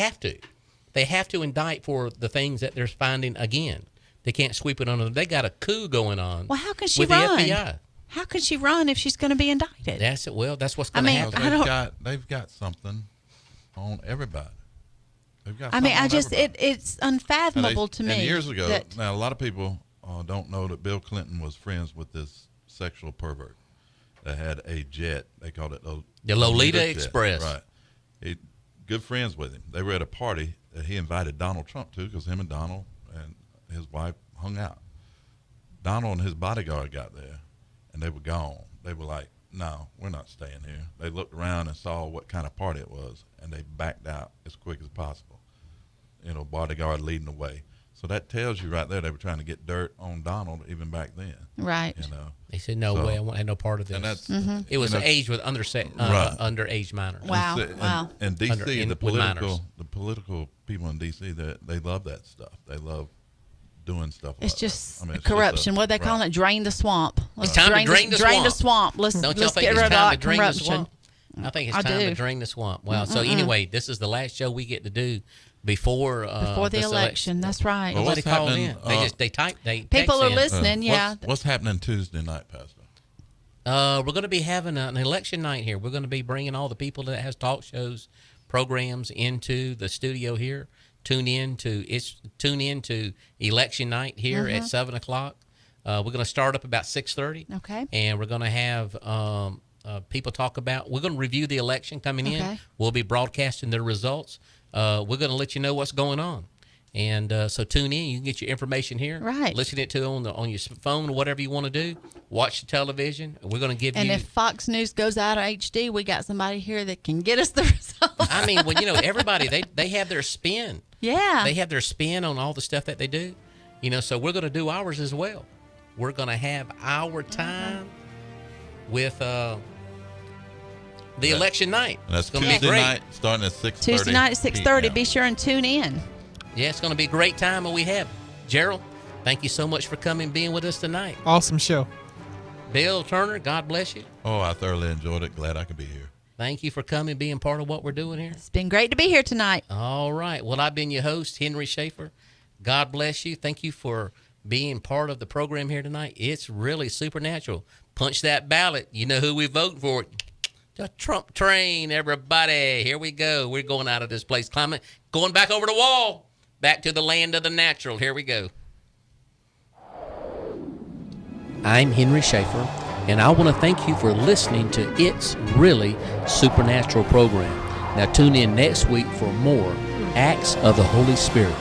have to indict for the things that they're finding again. They can't sweep it under. They got a coup going on. Well, how can she with run? the FBI. How could she run if she's going to be indicted? That's it. Well, that's what's going to happen. They've got something on everybody. They've got. It's unfathomable to me. And years ago, now a lot of people don't know that Bill Clinton was friends with this sexual pervert that had a jet. They called it the Lolita Express. Right. Good friends with him. They were at a party that he invited Donald Trump to because him and Donald and his wife hung out. Donald and his bodyguard got there. And they were gone. They were like, no, we're not staying here. They looked around and saw what kind of party it was, and they backed out as quick as possible. Bodyguard leading the way. So that tells you right there they were trying to get dirt on Donald even back then. Right. They said, no way, I had no part of this. And that's, it was age with underage minors. Wow. Wow. And D.C., the political people in D.C., they love that stuff. They love doing stuff it's like just that. corruption. What they call it? Drain the swamp. It's time to drain the swamp. Let's Don't y'all think get it's rid time of to drain corruption. the swamp? I think it's time to drain the swamp. Wow. So anyway, this is the last show we get to do before the election. That's right. Well, Nobody called in. They type. People are in. listening. What's happening Tuesday night, Pastor? We're going to be having an election night here. We're going to be bringing all the people that has talk shows, programs into the studio here. Tune in to election night here at 7:00. We're going to start up about 6:30. Okay. And we're going to have people talk about. We're going to review the election coming in. We'll be broadcasting the results. We're going to let you know what's going on. And so tune in. You can get your information here. Right. Listen it to on your phone or whatever you want to do. Watch the television. We're going to give you. And if Fox News goes out of HD, we got somebody here that can get us the results. I mean, everybody, they have their spin. Yeah. They have their spin on all the stuff that they do. So we're going to do ours as well. We're going to have our time with the election night. And that's going to Tuesday be great. night, starting at 6:30. Tuesday night at 6:30. Be sure and tune in. Yeah, it's going to be a great time that we have. Gerald, thank you so much for coming and being with us tonight. Awesome show. Bill Turner, God bless you. Oh, I thoroughly enjoyed it. Glad I could be here. Thank you for coming, being part of what we're doing here. It's been great to be here tonight. All right. Well, I've been your host, Henry Schaefer. God bless you. Thank you for being part of the program here tonight. It's really supernatural. Punch that ballot. You know who we vote for. The Trump train, everybody. Here we go. We're going out of this place. Climbing, going back over the wall. Back to the land of the natural. Here we go. I'm Henry Schaefer, and I want to thank you for listening to It's Really Supernatural program. Now tune in next week for more Acts of the Holy Spirit.